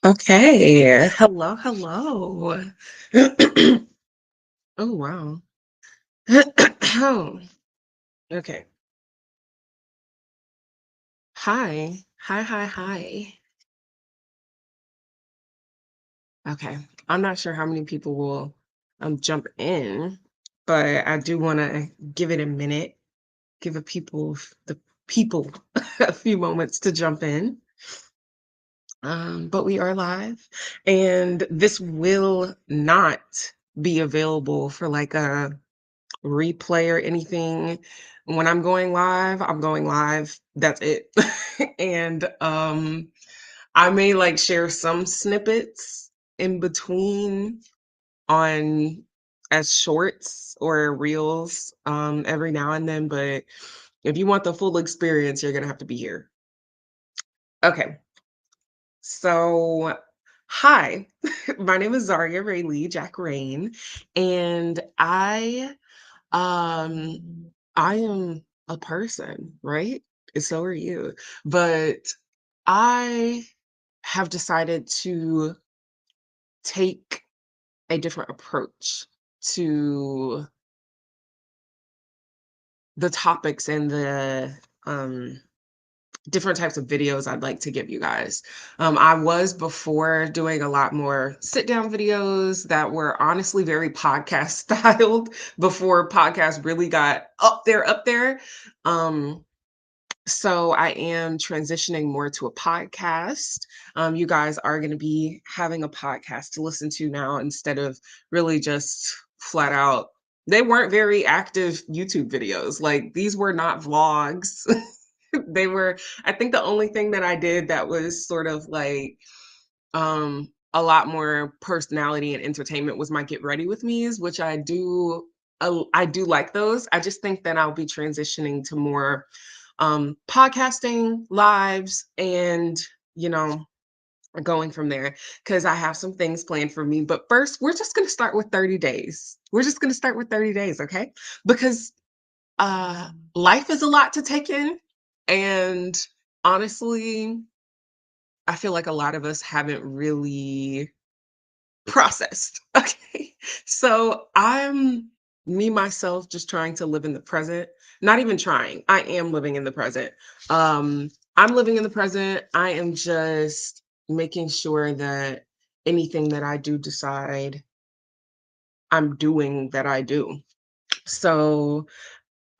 Okay. Hello, hello. Oh, wow. Okay. Hi. Hi, hi, hi. Okay. I'm not sure how many people will jump in, but I do want to give it a minute, give the people a few moments to jump in. But we are live, and this will not be available for like a replay or anything. When I'm going live, I'm going live. That's it. And I may like share some snippets in between on as shorts or reels every now and then, but if you want the full experience, you're gonna have to be here. Okay. So hi, my name is Zaria Rayleigh Jack Rain, and I am a person, right? And so are you. But I have decided to take a different approach to the topics and the different types of videos I'd like to give you guys. I was before doing a lot more sit down videos that were honestly very podcast styled before podcasts really got up there. Um, So I am transitioning more to a podcast. You guys are going to be having a podcast to listen to now instead of really just flat out. They weren't very active YouTube videos. Like these were not vlogs. They were, I think the only thing that I did that was sort of like a lot more personality and entertainment was my get ready with me's, which I do like those. I just think that I'll be transitioning to more podcasting, lives, and you know, going from there because I have some things planned for me. But first, we're just going to start with 30 days. We're just going to start with 30 days, okay? Because life is a lot to take in. And honestly, I feel like a lot of us haven't really processed. Okay. So I'm me myself just trying to live in the present. Not even trying. I am living in the present. I'm living in the present. I am just making sure that anything that I do decide I'm doing that I do. So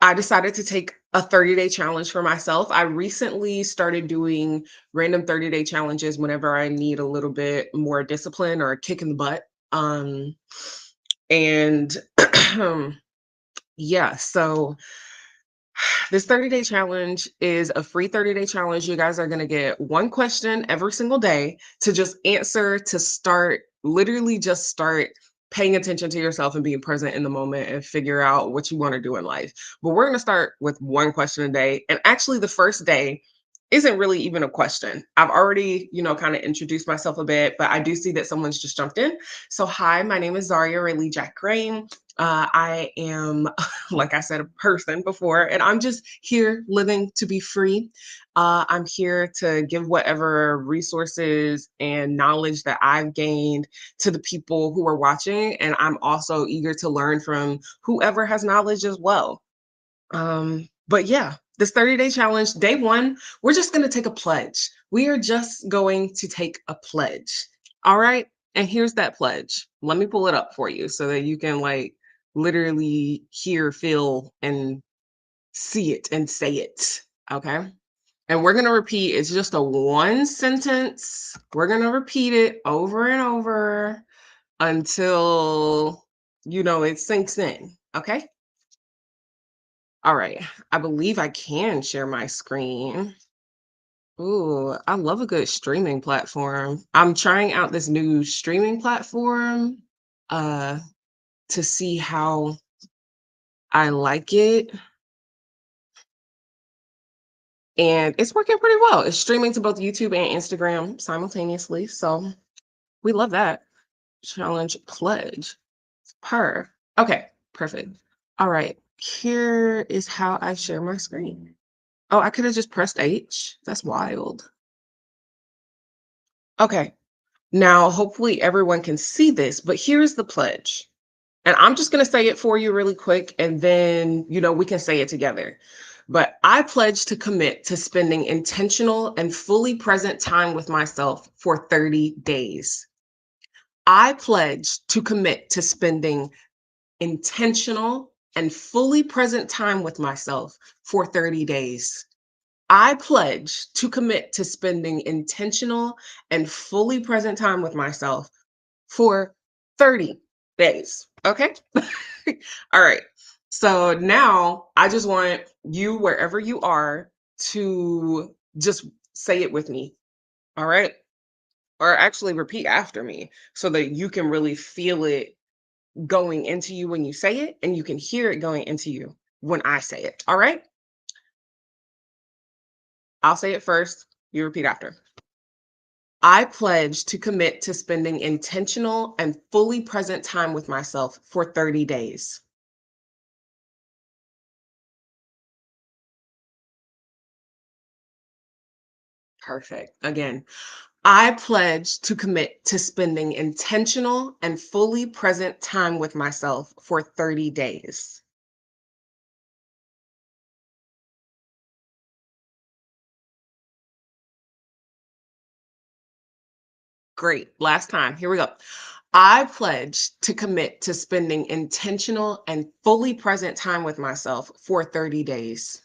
I decided to take a 30-day challenge for myself. I recently started doing random 30-day challenges whenever I need a little bit more discipline or a kick in the butt. And yeah, so this 30-day challenge is a free 30-day challenge. You guys are going to get one question every single day to just answer to start, literally just start paying attention to yourself and being present in the moment and figure out what you want to do in life. But we're going to start with one question a day. And actually, the first day isn't really even a question. I've already, kind of introduced myself a bit, but I do see that someone's just jumped in. So, hi, my name is Zaria Rayleigh Jack Crane. I am like I said, a person before, and I'm just here living to be free. I'm here to give whatever resources and knowledge that I've gained to the people who are watching. And I'm also eager to learn from whoever has knowledge as well. But yeah, this 30-day challenge, day one, we're just going to take a pledge. We are just going to take a pledge. All right. And here's that pledge. Let me pull it up for you so that you can like literally hear, feel, and see it and say it. Okay. And we're going to repeat, it's just a one sentence. We're going to repeat it over and over until, it sinks in. Okay. All right. I believe I can share my screen. Ooh, I love a good streaming platform. I'm trying out this new streaming platform uh to see how I like it. And it's working pretty well. It's streaming to both YouTube and Instagram simultaneously. So we love that. Challenge pledge. Per. Okay, perfect. All right. Here is how I share my screen. Oh, I could have just pressed H. That's wild. Okay. Now, hopefully everyone can see this, but here's the pledge. And I'm just going to say it for you really quick, and then, we can say it together. But I pledge to commit to spending intentional and fully present time with myself for 30 days. I pledge to commit to spending intentional and fully present time with myself for 30 days. I pledge to commit to spending intentional and fully present time with myself for 30 days. Okay. All right. So now I just want you, wherever you are, to just say it with me. All right. Or actually repeat after me so that you can really feel it going into you when you say it, and you can hear it going into you when I say it. All right. I'll say it first. You repeat after. I pledge to commit to spending intentional and fully present time with myself for 30 days. Perfect. Again, I pledge to commit to spending intentional and fully present time with myself for 30 days. Great. Last time. Here we go. I pledge to commit to spending intentional and fully present time with myself for 30 days.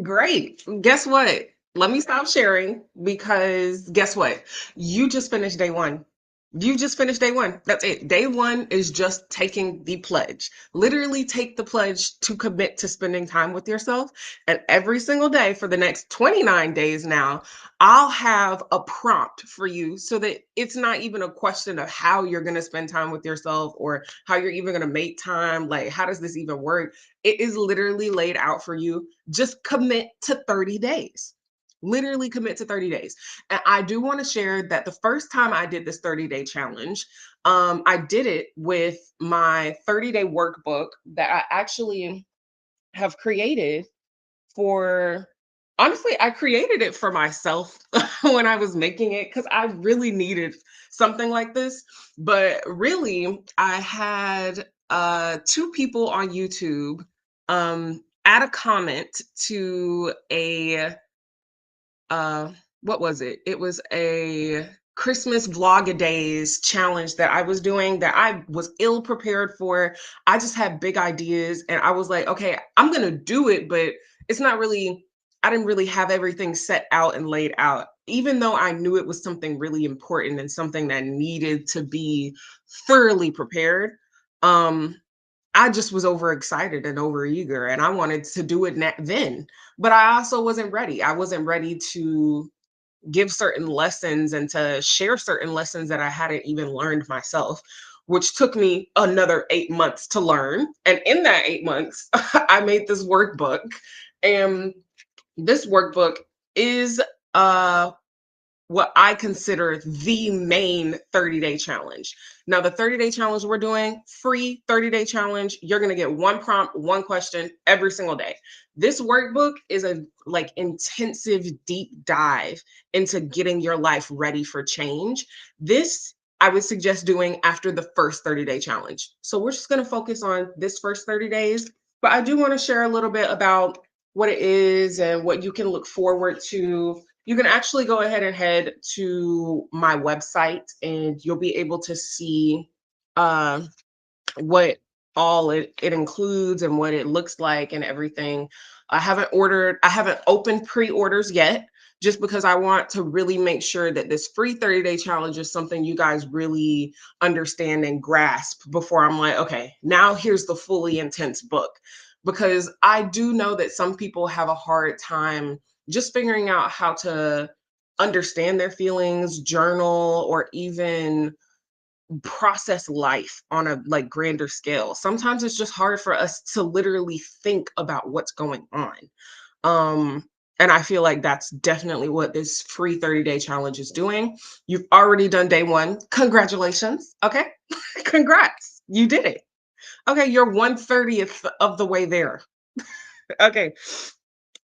Great. Guess what? Let me stop sharing because guess what? You just finished day one. You just finished day one. That's it. Day one is just taking the pledge. Literally take the pledge to commit to spending time with yourself. And every single day for the next 29 days now, I'll have a prompt for you so that it's not even a question of how you're going to spend time with yourself or how you're even going to make time. Like, how does this even work? It is literally laid out for you. Just commit to 30 days. Literally commit to 30 days. And I do want to share that the first time I did this 30-day challenge, I did it with my 30-day workbook that I actually have created for honestly, I created it for myself when I was making it because I really needed something like this. But really, I had two people on YouTube add a comment to a what was it? It was a Christmas vlog-a-days challenge that I was doing that I was ill prepared for. I just had big ideas and I was like, okay, I'm gonna do it, but it's not really, I didn't really have everything set out and laid out. Even though I knew it was something really important and something that needed to be thoroughly prepared. Um, I just was overexcited and overeager, and I wanted to do it then. But I also wasn't ready. I wasn't ready to give certain lessons and to share certain lessons that I hadn't even learned myself, which took me another 8 months to learn. And in that 8 months, I made this workbook. And this workbook is uh what I consider the main 30-day challenge. Now, the 30-day challenge we're doing, free 30-day challenge, you're going to get one prompt, one question every single day. This workbook is a like intensive deep dive into getting your life ready for change. This I would suggest doing after the first 30-day challenge. So we're just going to focus on this first 30 days, but I do want to share a little bit about what it is and what you can look forward to. You can actually go ahead and head to my website and you'll be able to see uh, what all it includes and what it looks like and everything. I haven't opened pre-orders yet just because I want to really make sure that this free 30-day challenge is something you guys really understand and grasp before I'm like, okay, now here's the fully intense book. Because I do know that some people have a hard time just figuring out how to understand their feelings, journal, or even process life on a like grander scale. Sometimes it's just hard for us to literally think about what's going on. Um, and I feel like that's definitely what this free 30-day challenge is doing. You've already done day one. Congratulations. Okay. Congrats. You did it. Okay, you're 1/30th of the way there. Okay.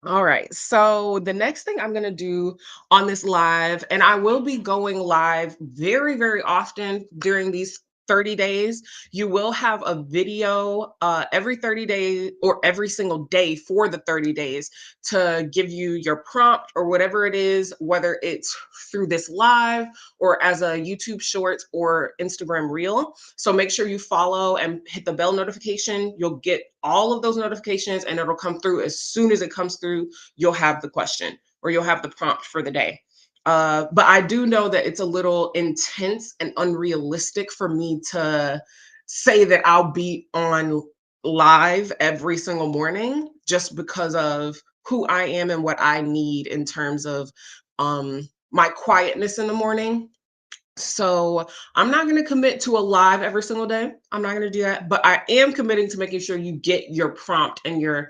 All right. So the next thing I'm going to do on this live, and I will be going live very, very often during these 30 days. You will have a video every 30 days or every single day for the 30 days to give you your prompt or whatever it is, whether it's through this live or as a YouTube shorts or Instagram reel. So make sure you follow and hit the bell notification. You'll get all of those notifications and it'll come through. As soon as it comes through, you'll have the question or you'll have the prompt for the day. But I do know that it's a little intense and unrealistic for me to say that I'll be on live every single morning just because of who I am and what I need in terms of my quietness in the morning. So I'm not going to commit to a live every single day. I'm not going to do that, but I am committing to making sure you get your prompt and your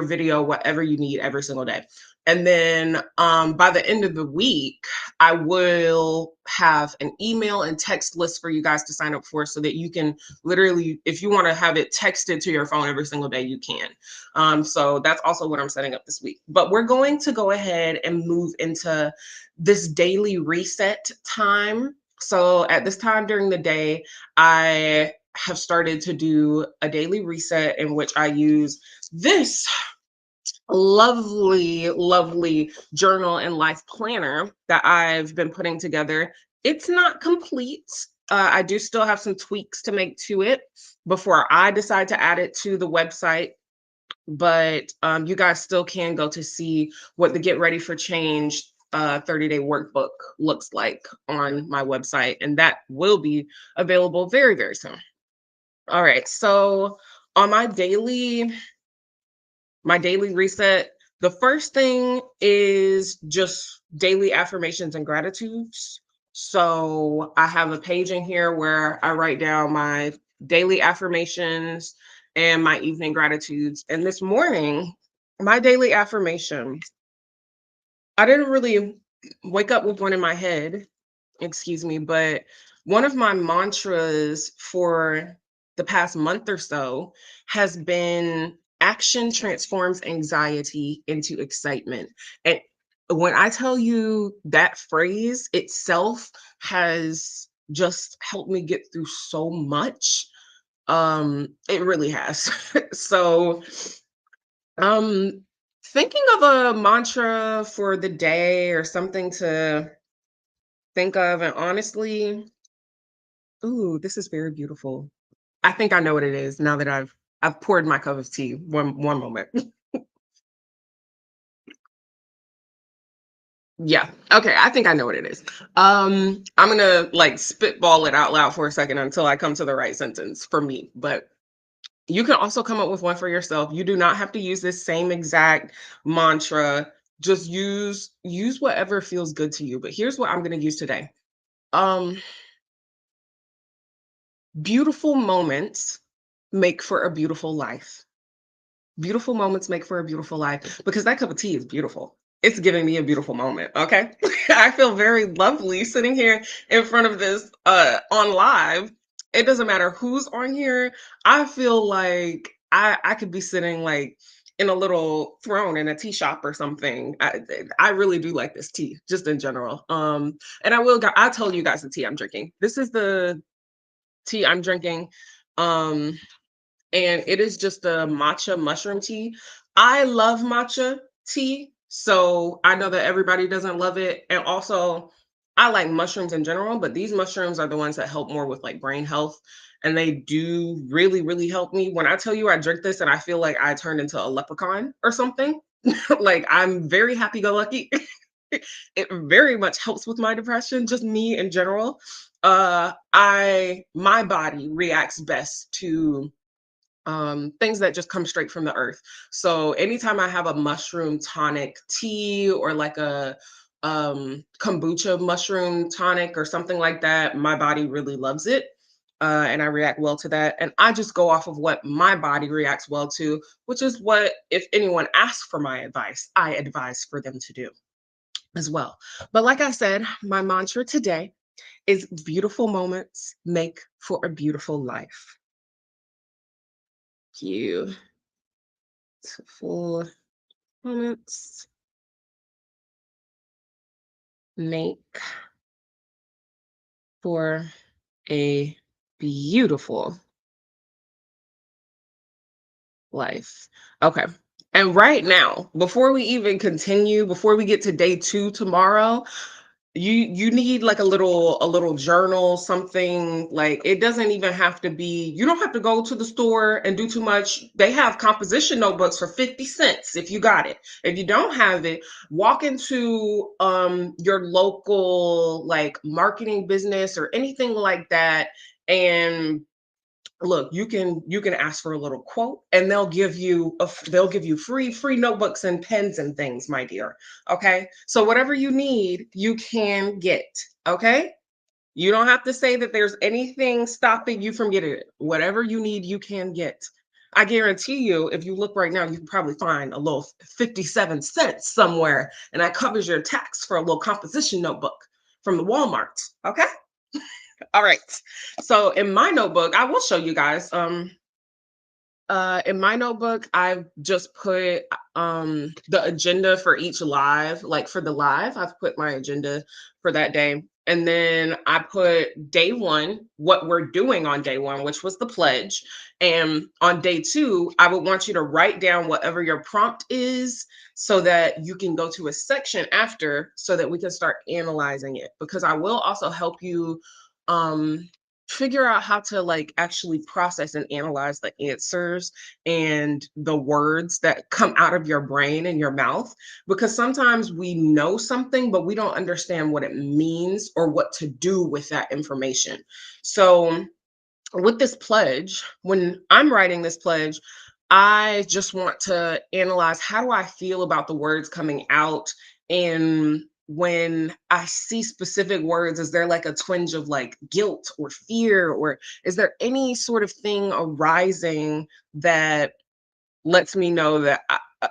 video, whatever you need every single day. And then by the end of the week, I will have an email and text list for you guys to sign up for so that you can literally, if you want to have it texted to your phone every single day, you can. So that's also what I'm setting up this week. But we're going to go ahead and move into this daily reset time. So at this time during the day, I have started to do a daily reset in which I use this lovely, lovely journal and life planner that I've been putting together. It's not complete. I do still have some tweaks to make to it before I decide to add it to the website. But you guys still can go to see what the Get Ready for Change 30-day workbook looks like on my website. And that will be available very, very soon. All right. So on my daily reset, the first thing is just daily affirmations and gratitudes. So I have a page in here where I write down my daily affirmations and my evening gratitudes. And this morning, my daily affirmation, I didn't really wake up with one in my head, excuse me, but one of my mantras for the past month or so has been action transforms anxiety into excitement. And when I tell you that phrase itself has just helped me get through so much, it really has. So, um thinking of a mantra for the day or something to think of, and honestly, ooh, this is very beautiful. I think I know what it is now that I've poured my cup of tea. One moment. Yeah. Okay, I think I know what it is. I'm gonna like spitball it out loud for a second until I come to the right sentence for me. But you can also come up with one for yourself. You do not have to use this same exact mantra. Just use whatever feels good to you. But here's what I'm gonna use today. Um, Beautiful moments make for a beautiful life. Beautiful moments make for a beautiful life because that cup of tea is beautiful. It's giving me a beautiful moment. Okay. I feel very lovely sitting here in front of this on live. It doesn't matter who's on here. I feel like I could be sitting like in a little throne in a tea shop or something. I really do like this tea just in general. And I'll tell you guys the tea I'm drinking. This is the tea I'm drinking. Um and it is just a matcha mushroom tea. I love matcha tea, so I know that everybody doesn't love it. And also, I like mushrooms in general, but these mushrooms are the ones that help more with like brain health. And they do really, really help me. When I tell you I drink this and I feel like I turned into a leprechaun or something, like I'm very happy go lucky. It very much helps with my depression, just me in general. My body reacts best to things that just come straight from the earth. So anytime I have a mushroom tonic tea or like a kombucha mushroom tonic or something like that, my body really loves it. And I react well to that. And I just go off of what my body reacts well to, which is what, if anyone asks for my advice, I advise for them to do as well. But like I said, my mantra today is beautiful moments make for a beautiful life. Thank you. full moments make for a beautiful life. Okay. And right now, before we even continue, before we get to day 2 tomorrow, you need like a little journal, something. Like, it doesn't even have to be, you don't have to go to the store and do too much. They have composition notebooks for 50 cents if you got it. If you don't have it, walk into your local like marketing business or anything like that, and look, you can ask for a little quote, and they'll give you free notebooks and pens and things, my dear. Okay, so whatever you need you can get. Okay, you don't have to say that there's anything stopping you from getting it. Whatever you need you can get. I guarantee you, if you look right now, you can probably find a little 57 cents somewhere, and that covers your tax for a little composition notebook from the Walmart. Okay, all right. So in my notebook, I will show you guys. In my notebook, I've just put the agenda for each live. Like for the live, I've put my agenda for that day. And then I put day 1, what we're doing on day 1, which was the pledge. And on day 2, I would want you to write down whatever your prompt is so that you can go to a section after so that we can start analyzing it. Because I will also help you um figure out how to like actually process and analyze the answers and the words that come out of your brain and your mouth, because sometimes we know something but we don't understand what it means or what to do with that information. So with this pledge, when I'm writing this pledge, I just want to analyze, how do I feel about the words coming out? And when I see specific words, is there like a twinge of like guilt or fear, or is there any sort of thing arising that lets me know that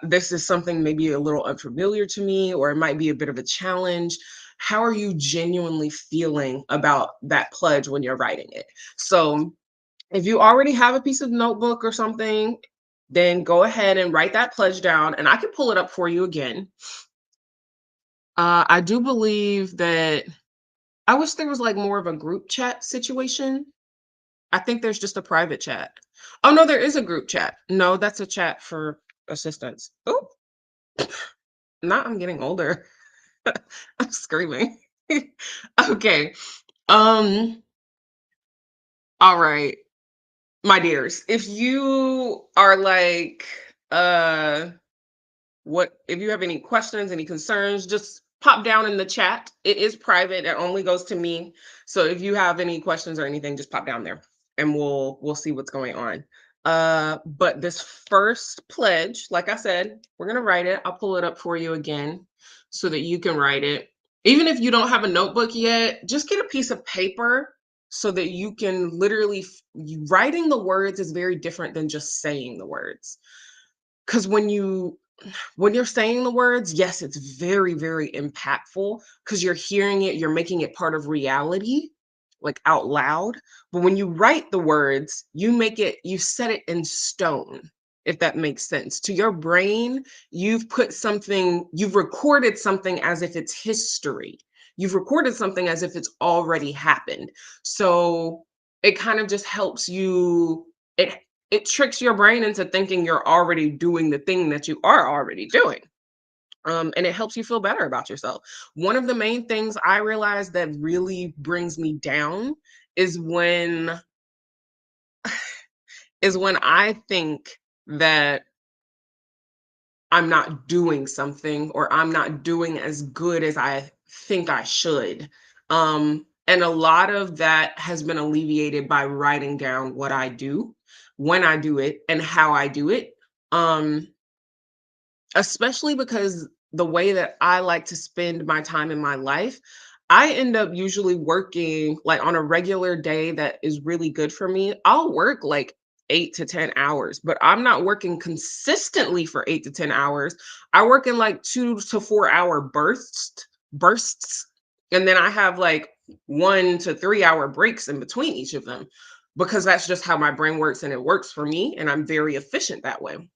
this is something maybe a little unfamiliar to me, or it might be a bit of a challenge? How are you genuinely feeling about that pledge when you're writing it? So if you already have a piece of notebook or something, then go ahead and write that pledge down, and I can pull it up for you again. I do believe that I wish there was like more of a group chat situation. I think there's just a private chat. Oh no, there is a group chat. No, that's a chat for assistants. Oh, now I'm getting older. I'm screaming. Okay. Um, all right. My dears, if you are like, uh, what if you have any questions, any concerns, just pop down in the chat. It is private, it only goes to me. So if you have any questions or anything, just pop down there and we'll see what's going on. But this first pledge, like I said, we're gonna write it. I'll pull it up for you again so that you can write it. Even if you don't have a notebook yet, just get a piece of paper so that you can literally writing the words is very different than just saying the words. Because when you're saying the words, yes, it's very, very impactful because you're hearing it, you're making it part of reality, like out loud. But when you write the words, you set it in stone, if that makes sense. To your brain, you've recorded something as if it's history. You've recorded something as if it's already happened. So it kind of just helps you. It tricks your brain into thinking you're already doing the thing that you are already doing. And it helps you feel better about yourself. One of the main things I realize that really brings me down is when I think that I'm not doing something, or I'm not doing as good as I think I should. And a lot of that has been alleviated by writing down what I do, when I do it, and how I do it. Um, Especially because the way that I like to spend my time in my life, I end up usually working like on a regular day that is really good for me. I'll work like 8 to 10 hours, but I'm not working consistently for 8 to 10 hours. I work in like 2 to 4 hour bursts. And then I have like 1 to 3 hour breaks in between each of them, because that's just how my brain works and it works for me. And I'm very efficient that way.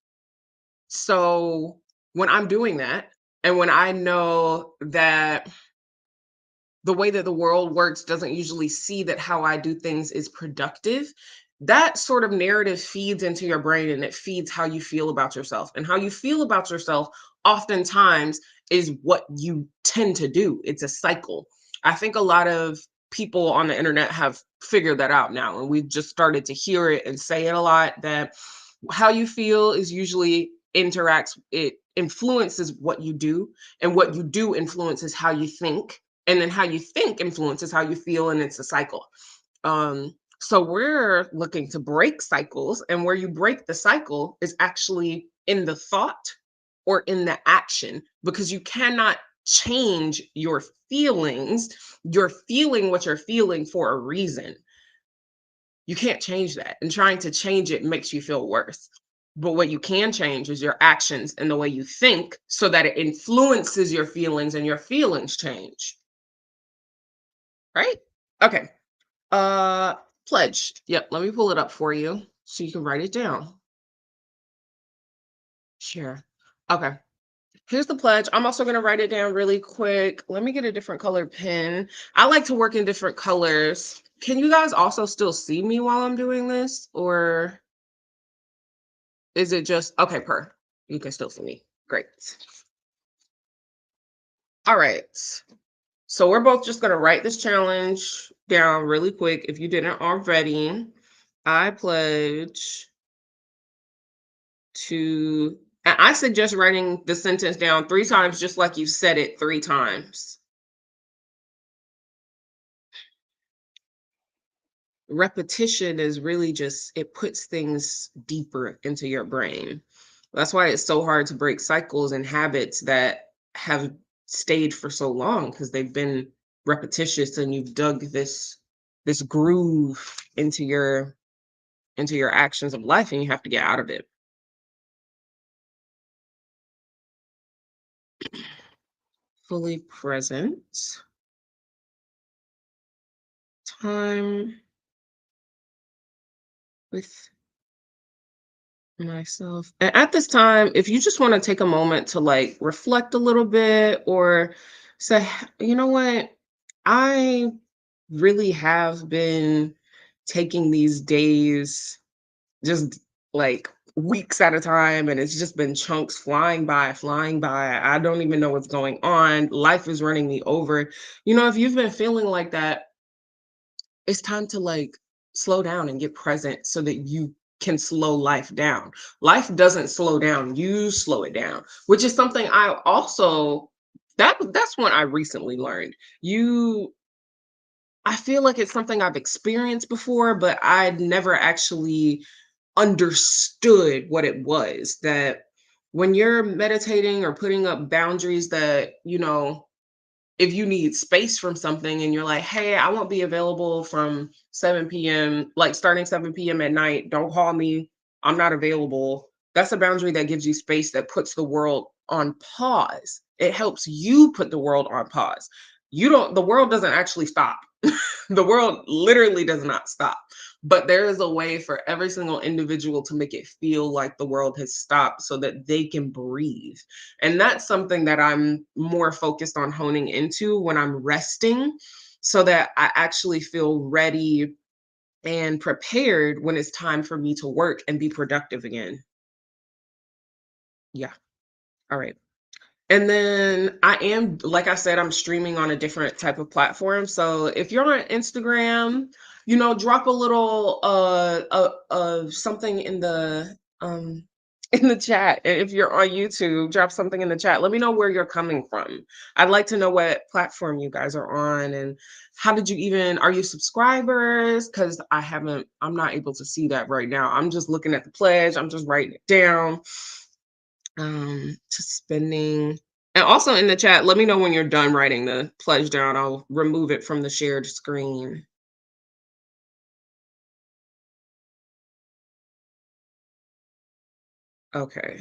So when I'm doing that, and when I know that the way that the world works doesn't usually see that how I do things is productive, that sort of narrative feeds into your brain and it feeds how you feel about yourself. And how you feel about yourself oftentimes is what you tend to do. It's a cycle. I think a lot of people on the internet have figured that out now. And we've just started to hear it and say it a lot that how you feel is usually interacts, it influences what you do, and what you do influences how you think, and then how you think influences how you feel, and it's a cycle. So we're looking to break cycles, and where you break the cycle is actually in the thought or in the action, because you cannot change your feelings. You're feeling what you're feeling for a reason. You can't change that, and trying to change it makes you feel worse. But what you can change is your actions and the way you think, so that it influences your feelings and your feelings change. Right? Okay. Uh Pledge. Yep, let me pull it up for you so you can write it down. Sure. Okay. Here's the pledge. I'm also going to write it down really quick. Let me get a different colored pen. I like to work in different colors. Can you guys also still see me while I'm doing this, or is it just okay, you can still see me. Great. All right. So we're both just going to write this challenge down really quick if you didn't already. I pledge to, and I suggest writing the sentence down 3 times, just like you said it 3 times. Repetition is really just, it puts things deeper into your brain. That's why it's so hard to break cycles and habits that have stayed for so long, because they've been repetitious, and you've dug this groove into your actions of life, and you have to get out of it. Fully present, time with myself. And at this time, if you just want to take a moment to like reflect a little bit, or say, you know what, I really have been taking these days just like weeks at a time, and it's just been chunks flying by, flying by. I don't even know what's going on. Life is running me over. If you've been feeling like that, it's time to like slow down and get present so that you can slow life down. Life doesn't slow down, you slow it down, which is something I also, that's what I recently learned. I feel like it's something I've experienced before, but I'd never actually understood what it was, that when you're meditating or putting up boundaries, that if you need space from something and you're like, hey, I won't be available from 7 p.m., like starting 7 p.m. at night, don't call me, I'm not available. That's a boundary that gives you space, that puts the world on pause. It helps you put the world on pause. The world doesn't actually stop. The world literally does not stop. But there is a way for every single individual to make it feel like the world has stopped, so that they can breathe. And that's something that I'm more focused on honing into when I'm resting, so that I actually feel ready and prepared when it's time for me to work and be productive again. Yeah. All right. And then I am, like I said, I'm streaming on a different type of platform. So if you're on Instagram, drop a little something in the in the chat. And if you're on YouTube, drop something in the chat. Let me know where you're coming from. I'd like to know what platform you guys are on, and how did you even, are you subscribers? Because I'm not able to see that right now. I'm just looking at the pledge, I'm just writing it down. To spending. And also in the chat, let me know when you're done writing the pledge down. I'll remove it from the shared screen. Okay.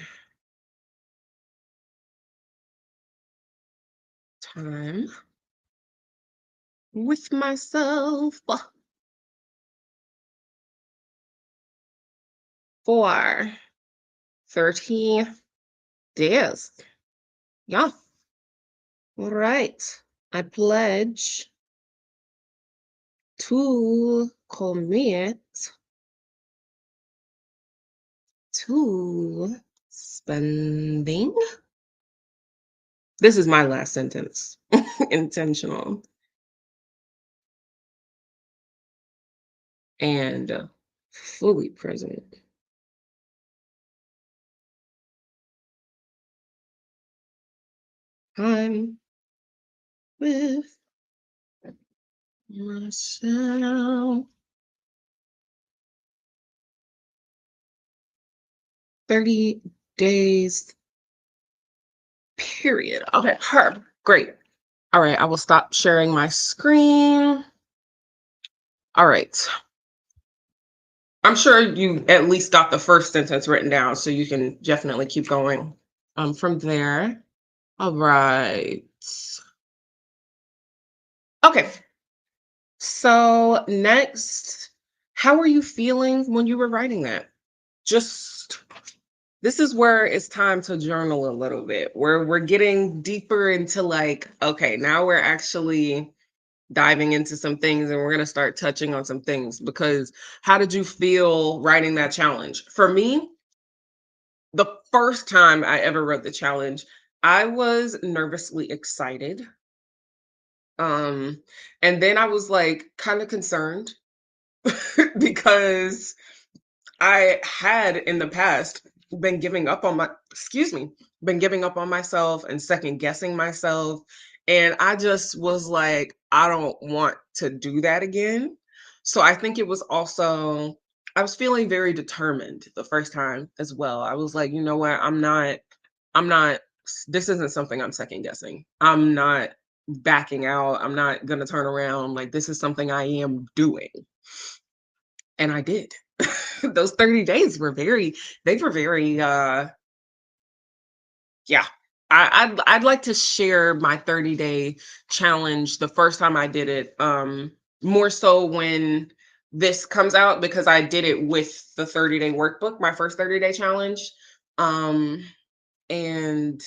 Time with myself for 30 Yes. Yeah. All right. I pledge to commit to spending. This is my last sentence. Intentional and fully present time with myself. 30 days, period. Okay, great. All right, I will stop sharing my screen. All right. I'm sure you at least got the first sentence written down, so you can definitely keep going from there. All right. Okay. So next, how were you feeling when you were writing that? Just this is where it's time to journal a little bit, where we're getting deeper into like, okay, now we're actually diving into some things and we're going to start touching on some things because how did you feel writing that challenge? For me, the first time I ever wrote the challenge, I was nervously excited. Um, and then I was like kind of concerned because I had in the past been giving up on been giving up on myself and second guessing myself. And I just was like, I don't want to do that again. So I think it was also, I was feeling very determined the first time as well. I was like, you know what? I'm not, this isn't something I'm second guessing. I'm not backing out. I'm not going to turn around. Like, this is something I am doing. And I did. Those 30 days were very they were very, yeah. I'd like to share my 30-day challenge the first time I did it, more so when this comes out because I did it with the 30-day workbook, my first 30-day challenge, um, and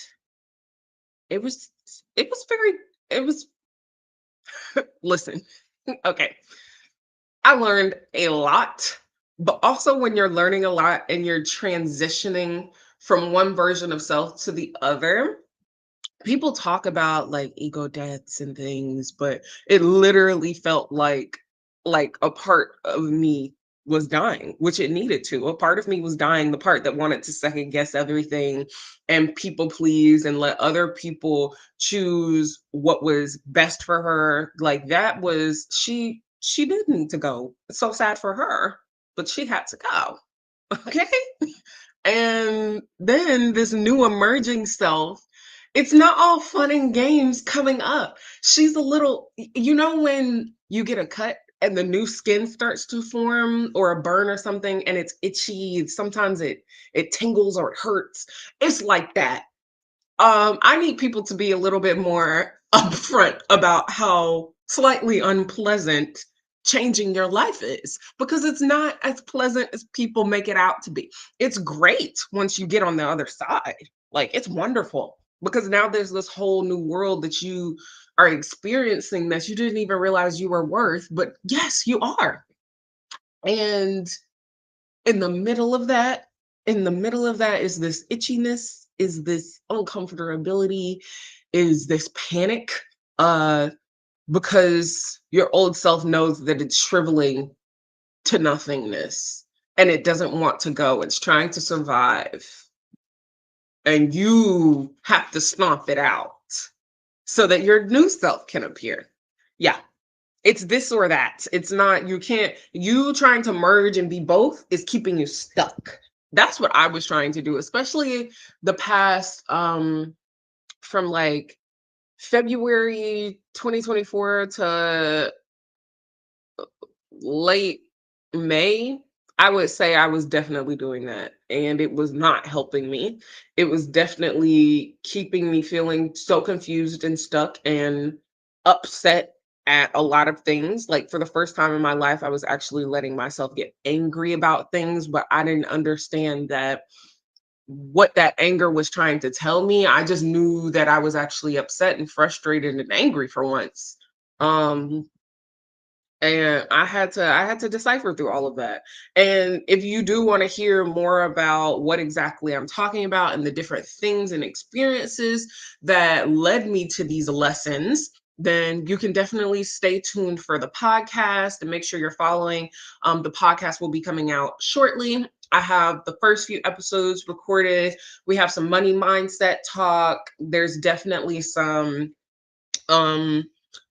it was it was very it was listen, okay. I learned a lot, but also when you're learning a lot and you're transitioning from one version of self to the other, people talk about like ego deaths and things, but it literally felt like a part of me was dying, which it needed to. A part of me was dying, the part that wanted to second guess everything and people please and let other people choose what was best for her. Like that was she did need to go. It's so sad for her, but she had to go. Okay? And then this new emerging self, it's not all fun and games coming up. She's a little, you know, when you get a cut and the new skin starts to form or a burn or something and it's itchy, sometimes it tingles or it hurts. It's like that. I need people to be a little bit more upfront about how slightly unpleasant changing your life is because it's not as pleasant as people make it out to be. It's great once you get on the other side. Like it's wonderful because now there's this whole new world that you are experiencing that you didn't even realize you were worth, but yes, you are. And in the middle of that, is this itchiness, is this uncomfortability, is this panic, uh, because your old self knows that it's shriveling to nothingness and it doesn't want to go. It's trying to survive. And you have to stomp it out so that your new self can appear. Yeah, it's this or that. It's not, you can't, you trying to merge and be both is keeping you stuck. That's what I was trying to do, especially the past from like February 2024 to late May. I would say I was definitely doing that. And it was not helping me. It was definitely keeping me feeling so confused and stuck and upset at a lot of things. Like for the first time in my life, I was actually letting myself get angry about things, but I didn't understand that what that anger was trying to tell me. I just knew that I was actually upset and frustrated and angry for once. Um, and I had to decipher through all of that. And if you do want to hear more about what exactly I'm talking about and the different things and experiences that led me to these lessons, then you can definitely stay tuned for the podcast and make sure you're following. The podcast will be coming out shortly. I have the first few episodes recorded. We have some money mindset talk. There's definitely some um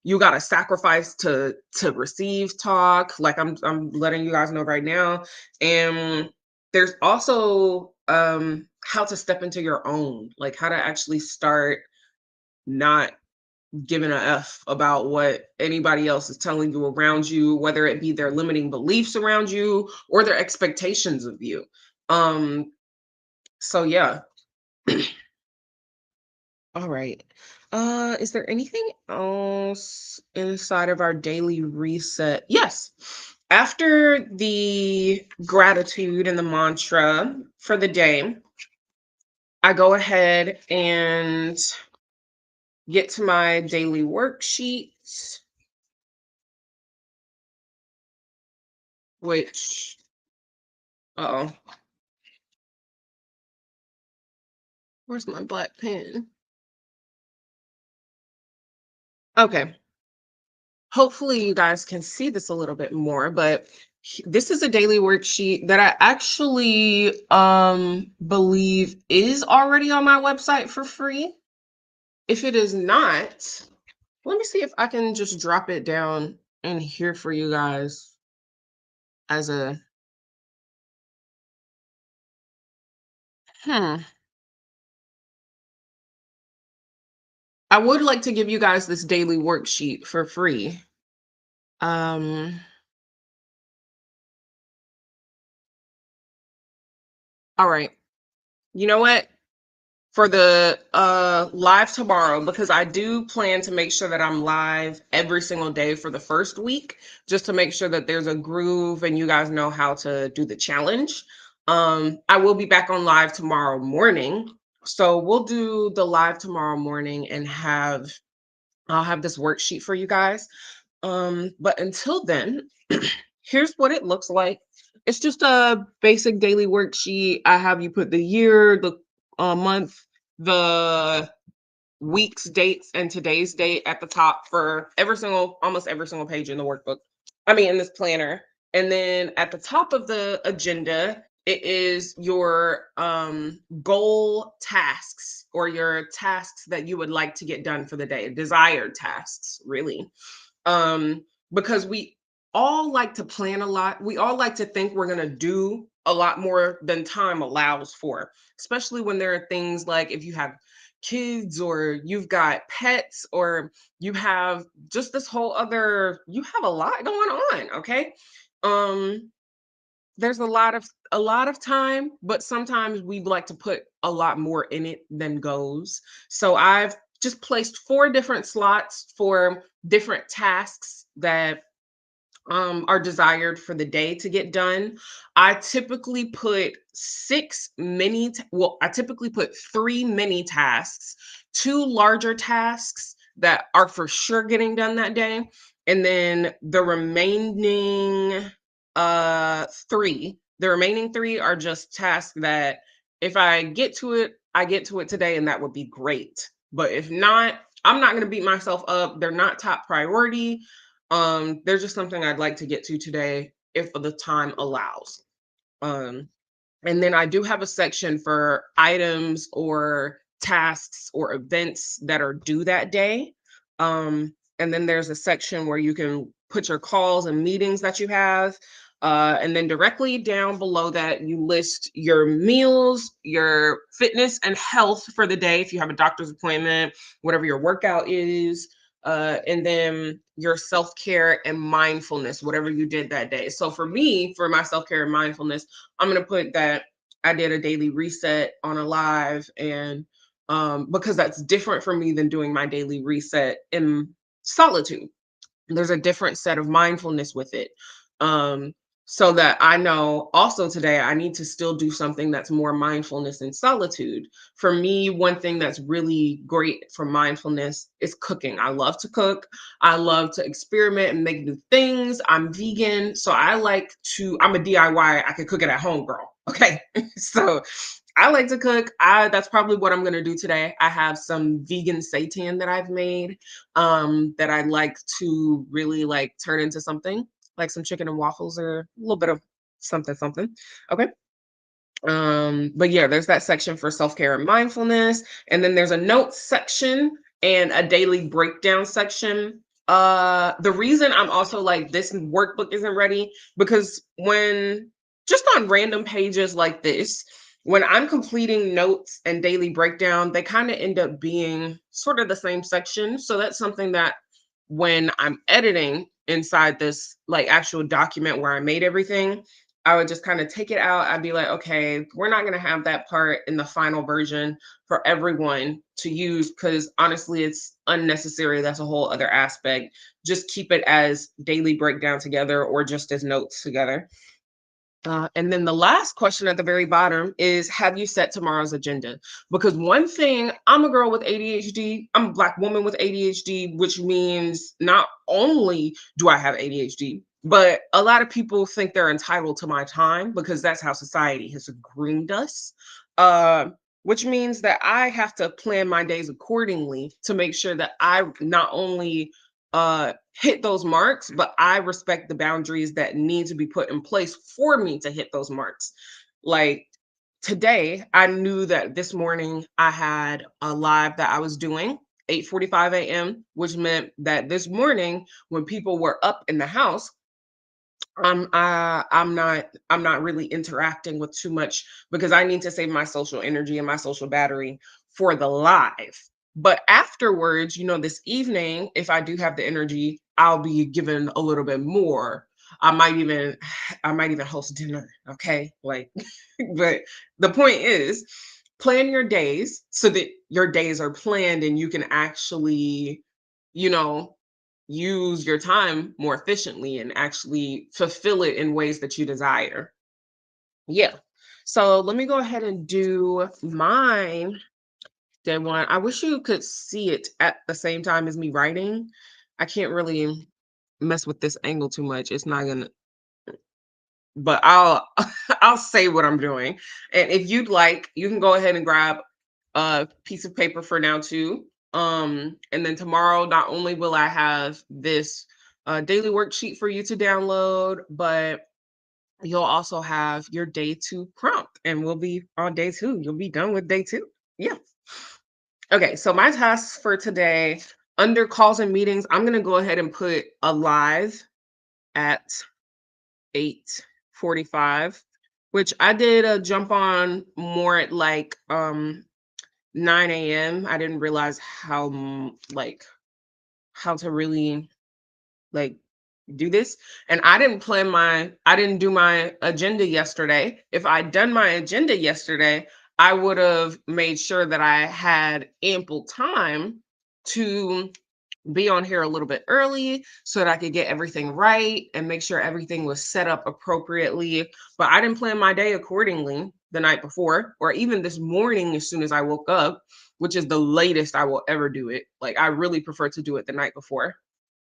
you got to sacrifice to receive talk, like I'm letting you guys know right now. And there's also how to step into your own, like how to actually start not giving a f about what anybody else is telling you around you, whether it be their limiting beliefs around you or their expectations of you. um so yeah. All right. Is there anything else inside of our daily reset? Yes. After the gratitude and the mantra for the day, I go ahead and get to my daily worksheets, which, oh, where's my black pen? Okay. Hopefully you guys can see this a little bit more, but this is a daily worksheet that I actually believe is already on my website for free. If it is not, let me see if I can just drop it down in here for you guys as a hmm. I would like to give you guys this daily worksheet for free. Um all right. You know what? For the live tomorrow, because I do plan to make sure that I'm live every single day for the first week, just to make sure that there's a groove and you guys know how to do the challenge. I will be back on live tomorrow morning. So we'll do the live tomorrow morning and I'll have this worksheet for you guys. But until then, here's what it looks like. It's just a basic daily worksheet. I have you put the year, the month, the week's dates, and today's date at the top for almost every single page in the workbook. I mean, in this planner. And then at the top of the agenda, it is your goal tasks, or your tasks that you would like to get done for the day, desired tasks, really. Because we all like to plan a lot. We all like to think we're going to do a lot more than time allows for, especially when there are things like if you have kids or you've got pets or you have just this whole other, you have a lot going on, okay? Um there's a lot of time, but sometimes we'd like to put a lot more in it than goes. So I've just placed 4 different slots for different tasks that are desired for the day to get done. I typically put I typically put 3 mini tasks, 2 larger tasks that are for sure getting done that day, and then the remaining three are just tasks that if I get to it, I get to it today, and that would be great. But if not, I'm not going to beat myself up. They're not top priority. There's just something I'd like to get to today if the time allows. Um, and then I do have a section for items or tasks or events that are due that day. And then there's a section where you can put your calls and meetings that you have. And then directly down below that, you list your meals, your fitness and health for the day, if you have a doctor's appointment, whatever your workout is, and then your self-care and mindfulness, whatever you did that day. So for me, for my self-care and mindfulness, I'm going to put that I did a daily reset on a live, and because that's different for me than doing my daily reset in solitude. There's a different set of mindfulness with it. so that I know also today I need to still do something that's more mindfulness and solitude. For me, one thing that's really great for mindfulness is cooking. I love to cook. I love to experiment and make new things. I'm vegan, so I'm a DIY. I can cook it at home, girl. Okay. So I like to cook. I That's probably what I'm gonna do today. I have some vegan seitan that I've made that I'd like to really like turn into something like some chicken and waffles or a little bit of something something. Okay. But yeah, there's that section for self-care and mindfulness, and then there's a notes section and a daily breakdown section. The reason I'm also like this workbook isn't ready because when just on random pages like this, when I'm completing notes and daily breakdown, they kind of end up being sort of the same section. So that's something that when I'm editing inside this like actual document where I made everything, I would just kind of take it out. I'd be like, okay, we're not going to have that part in the final version for everyone to use because honestly, it's unnecessary. That's a whole other aspect. Just keep it as daily breakdown together or just as notes together. And then the last question at the very bottom is, have you set tomorrow's agenda? Because one thing, I'm a girl with ADHD, I'm a Black woman with ADHD, which means not only do I have ADHD, but a lot of people think they're entitled to my time because that's how society has groomed us. Uh, which means that I have to plan my days accordingly to make sure that I not only hit those marks, but I respect the boundaries that need to be put in place for me to hit those marks. Like today, I knew that this morning I had a live that I was doing 8:45 a.m., which meant that this morning when people were up in the house, I'm not really interacting with too much because I need to save my social energy and my social battery for the live. But afterwards, this evening, if I do have the energy, I'll be given a little bit more. I might even I might even host dinner, okay? Like but the point is plan your days so that your days are planned and you can actually, you know, use your time more efficiently and actually fulfill it in ways that you desire. Yeah. So let me go ahead and do mine. Day one. I wish you could see it at the same time as me writing. I can't really mess with this angle too much. It's not gonna, but I'll I'll say what I'm doing. And if you'd like, you can go ahead and grab a piece of paper for now too. And then tomorrow, not only will I have this daily worksheet for you to download, but you'll also have your day two prompt, and we'll be on day two. You'll be done with day two. Yeah. Okay. So my tasks for today under calls and meetings, I'm gonna go ahead and put a live at 8:45, which I did a jump on more at like 9 a.m. I didn't realize how to really like do this. And I didn't do my agenda yesterday. If I'd done my agenda yesterday, I would have made sure that I had ample time to be on here a little bit early so that I could get everything right and make sure everything was set up appropriately. But I didn't plan my day accordingly the night before, or even this morning as soon as I woke up, which is the latest I will ever do it. Like I really prefer to do it the night before.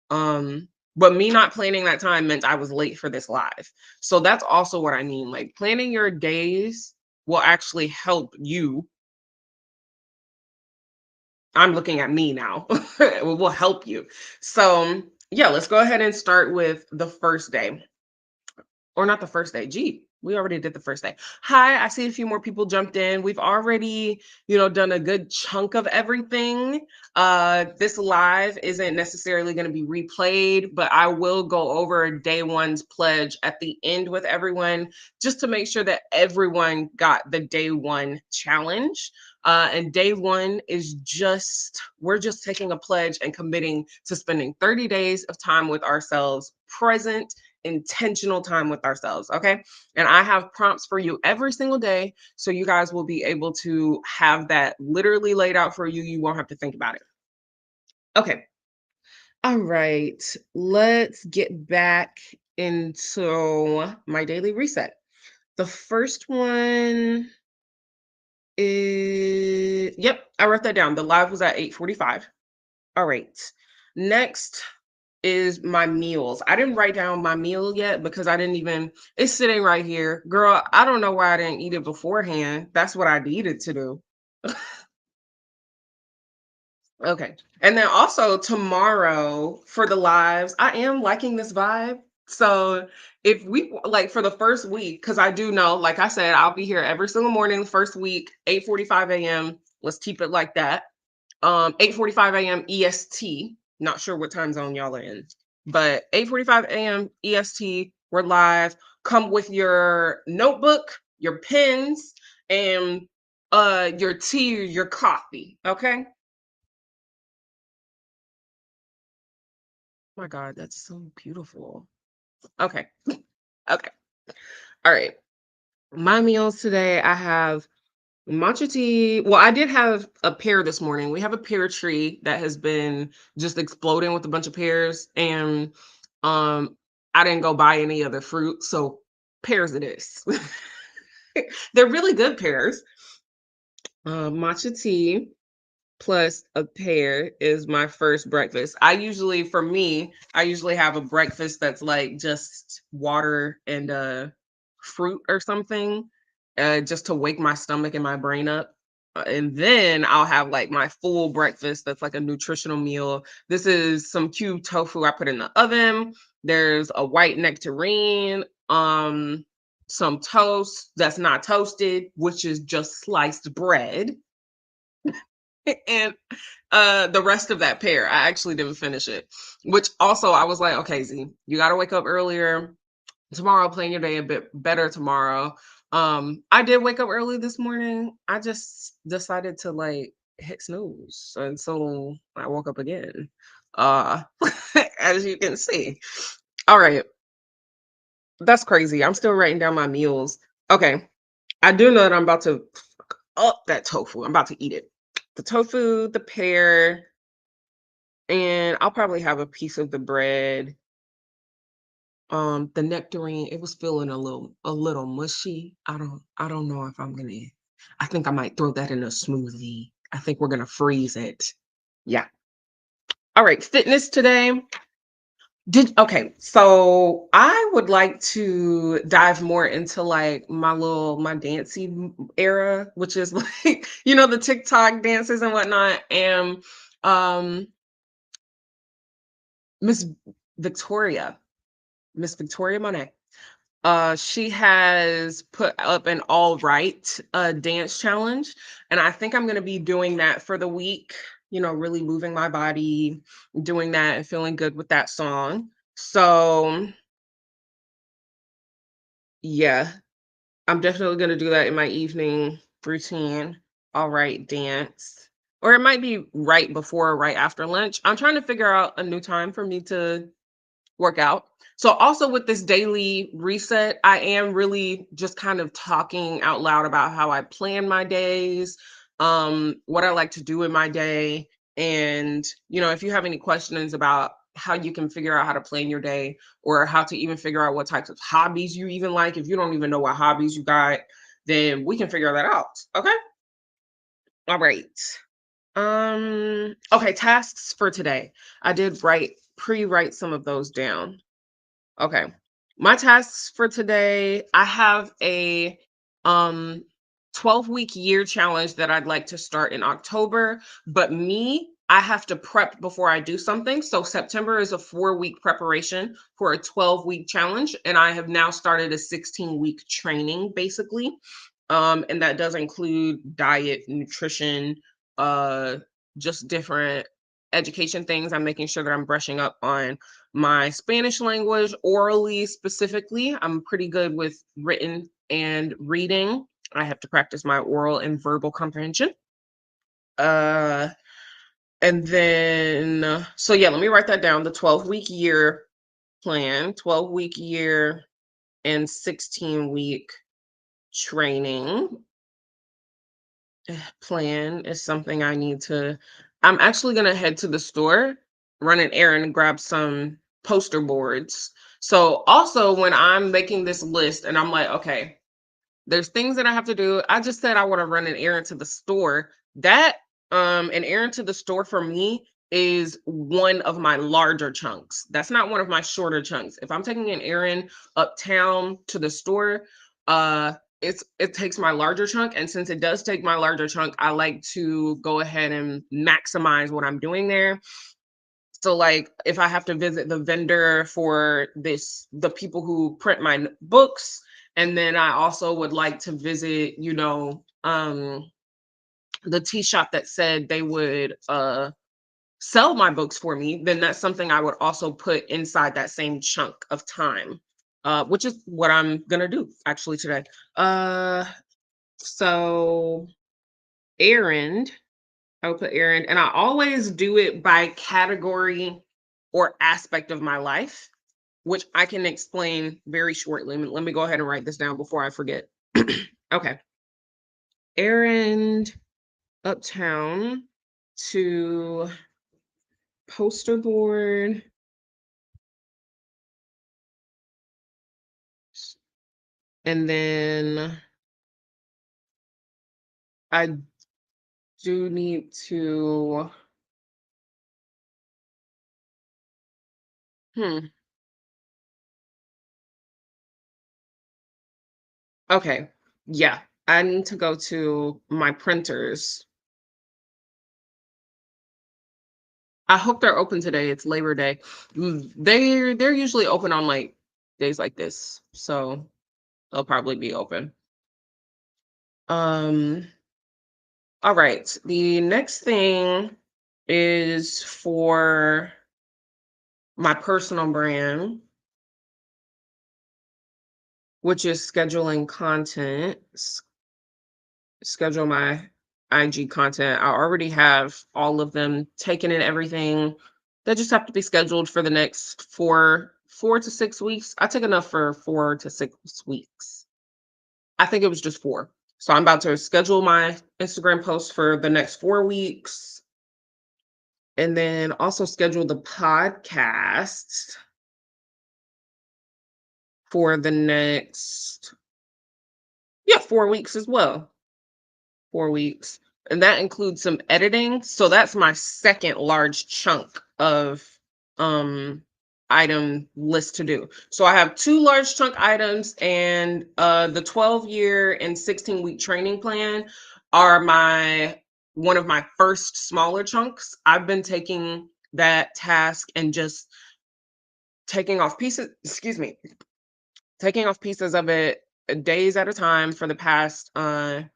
But me not planning that time meant I was late for this live. So that's also what I mean. Like planning your days will actually help you. I'm looking at me now. It will help you. So, yeah, let's go ahead and start with the first day. Or not the first day. Gee, we already did the first day. Hi, I see a few more people jumped in. We've already, done a good chunk of everything. This live isn't necessarily going to be replayed, but I will go over day one's pledge at the end with everyone just to make sure that everyone got the day one challenge. And day one is we're just taking a pledge and committing to spending 30 days of time with ourselves, present, intentional time with ourselves. Okay. And I have prompts for you every single day. So you guys will be able to have that literally laid out for you. You won't have to think about it. Okay. All right. Let's get back into my daily reset. The first one is, yep, I wrote that down. The live was at 8:45. All right. Next is my meals. I didn't write down my meal yet because I didn't even, it's sitting right here. Girl, I don't know why I didn't eat it beforehand. That's what I needed to do. Okay. And then also tomorrow for the lives, I am liking this vibe. So if we like for the first week, because I do know, like I said, I'll be here every single morning the first week, 8:45 a.m. Let's keep it like that. 8:45 a.m. EST. Not sure what time zone y'all are in, but 8:45 a.m. EST. We're live. Come with your notebook, your pens, and your tea or your coffee. Okay. My God, that's so beautiful. Okay. Okay. All right. My meals today, I have matcha tea. Well, I did have a pear this morning. We have a pear tree that has been just exploding with a bunch of pears, and um I didn't go buy any other fruit, so pears it is. They're really good pears. Matcha tea plus a pear is my first breakfast. For me, I usually have a breakfast that's like just water and fruit or something, just to wake my stomach and my brain up. And then I'll have like my full breakfast that's like a nutritional meal. This is some cube tofu I put in the oven. There's a white nectarine, some toast that's not toasted, which is just sliced bread, and the rest of that pear. I actually didn't finish it, which also I was like, okay, Z, you got to wake up earlier tomorrow. Plan your day a bit better tomorrow. I did wake up early this morning. I just decided to like hit snooze, and so I woke up again, uh as you can see. All right, that's crazy. I'm still writing down my meals. Okay, I do know that I'm about to up that tofu. I'm about to eat it. The tofu, the pear, and I'll probably have a piece of the bread. The nectarine, it was feeling a little mushy. I don't know if I'm gonna, I think I might throw that in a smoothie. I think we're gonna freeze it. Yeah. All right, fitness today. So I would like to dive more into like my dancey era, which is like, the TikTok dances and whatnot. And um Miss Victoria, Miss Victoria Monet. She has put up an all right dance challenge, and I think I'm gonna be doing that for the week. Really moving my body, doing that, and feeling good with that song. So yeah, I'm definitely gonna do that in my evening routine. All right, dance. Or it might be right before or right after lunch. I'm trying to figure out a new time for me to work out. So also with this daily reset, I am really just kind of talking out loud about how I plan my days, what I like to do in my day. And, if you have any questions about how you can figure out how to plan your day or how to even figure out what types of hobbies you even like, if you don't even know what hobbies you got, then we can figure that out. Okay. All right. Okay, tasks for today. I did pre-write some of those down. Okay. My tasks for today, I have a um 12-week year challenge that I'd like to start in October, but I have to prep before I do something. So September is a 4-week preparation for a 12-week challenge, and I have now started a 16-week training basically. And that does include diet, nutrition, uh just different education things. I'm making sure that I'm brushing up on my Spanish language orally specifically. I'm pretty good with written and reading. I have to practice my oral and verbal comprehension. Uh, and then, so yeah, let me write that down. The 12-week year plan, 12-week year and 16-week training plan is something I need to. I'm actually going to head to the store, run an errand, and grab some poster boards So also when I'm making this list and I'm like, okay, there's things that I have to do. I just said I want to run an errand to the store. That an errand to the store for me is one of my larger chunks. That's not one of my shorter chunks. If I'm taking an errand uptown to the store, uh it takes my larger chunk, and since it does take my larger chunk, I like to go ahead and maximize what I'm doing there. So like if I have to visit the vendor for the people who print my books, and then I also would like to visit, the tea shop that said they would sell my books for me, then that's something I would also put inside that same chunk of time. Which is what I'm gonna do actually today. Uh so errand. I would put errand, and I always do it by category or aspect of my life, which I can explain very shortly. Let me go ahead and write this down before I forget. Okay. Errand uptown to poster board, and then I do need to, hmm, okay. Yeah, I need to go to my printers. I hope they're open today. It's Labor Day. They're usually open on like days like this, so they'll probably be open. Um, all right. The next thing is for my personal brand, which is scheduling content. Schedule my IG content. I already have all of them taken and everything. They just have to be scheduled for the next four to 6 weeks. I took enough for 4 to 6 weeks. I think it was just four. So I'm about to schedule my Instagram post for the next 4 weeks, and then also schedule the podcast for the next, yeah, 4 weeks as well. 4 weeks. And that includes some editing. So that's my second large chunk of um item list to do. So I have two large chunk items, and the 12-year and 16-week training plan are my one of my first smaller chunks. I've been taking that task and just taking off pieces, excuse me, taking off pieces of it days at a time for the past 3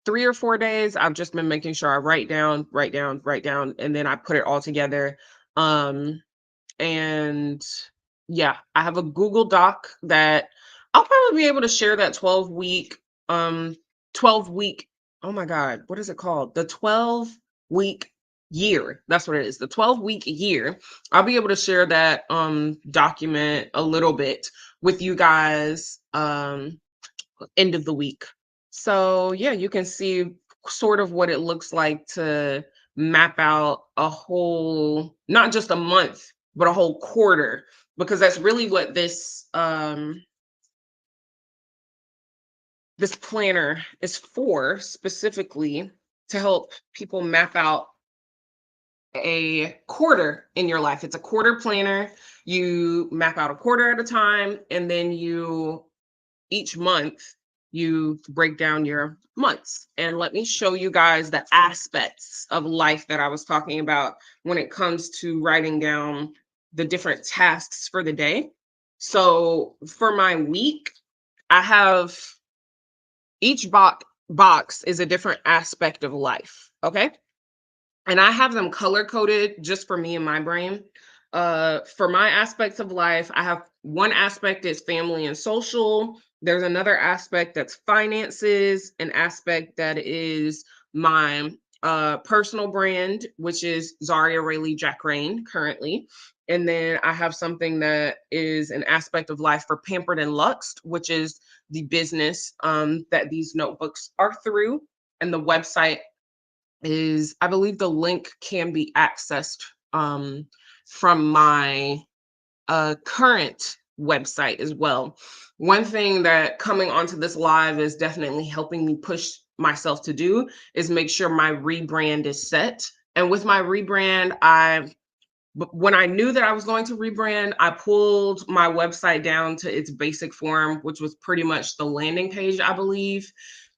or 4 days. I've just been making sure I write down, write down, write down, and then I put it all together. Um, and yeah, I have a Google Doc that I'll probably be able to share that um, 12 week, oh my God, what is it called? The 12-week year. That's what it is. The 12-week year. I'll be able to share that document a little bit with you guys end of the week. So yeah, you can see sort of what it looks like to map out a whole, not just a month, but a whole quarter, because that's really what this planner is for, specifically to help people map out a quarter in your life. It's a quarter planner. You map out a quarter at a time, and then each month you break down your months. And let me show you guys the aspects of life that I was talking about when it comes to writing down the different tasks for the day. So for my week, I have each box is a different aspect of life. Okay. And I have them color coded just for me and my brain. For my aspects of life, I have one aspect is family and social. There's another aspect that's finances, an aspect that is my personal brand, which is Zaria Rayleigh Jack Rain currently. And then I have something that is an aspect of life for Pampered and Luxed, which is the business that these notebooks are through. And the website is, I believe the link can be accessed from my current website as well. One thing that coming onto this live is definitely helping me push myself to do is make sure my rebrand is set. And with my rebrand, but when I knew that I was going to rebrand, I pulled my website down to its basic form, which was pretty much the landing page, I believe.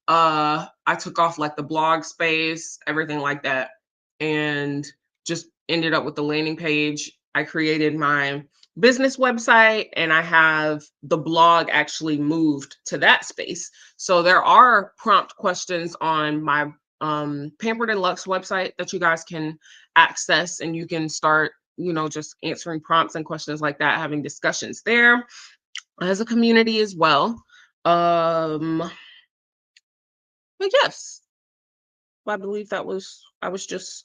I took off like the blog space, everything like that, and just ended up with the landing page. I created my business website and I have the blog actually moved to that space. So there are prompt questions on my Pampered and Lux website that you guys can access, and you can start, just answering prompts and questions like that, having discussions there as a community as well. But yes, I believe I was just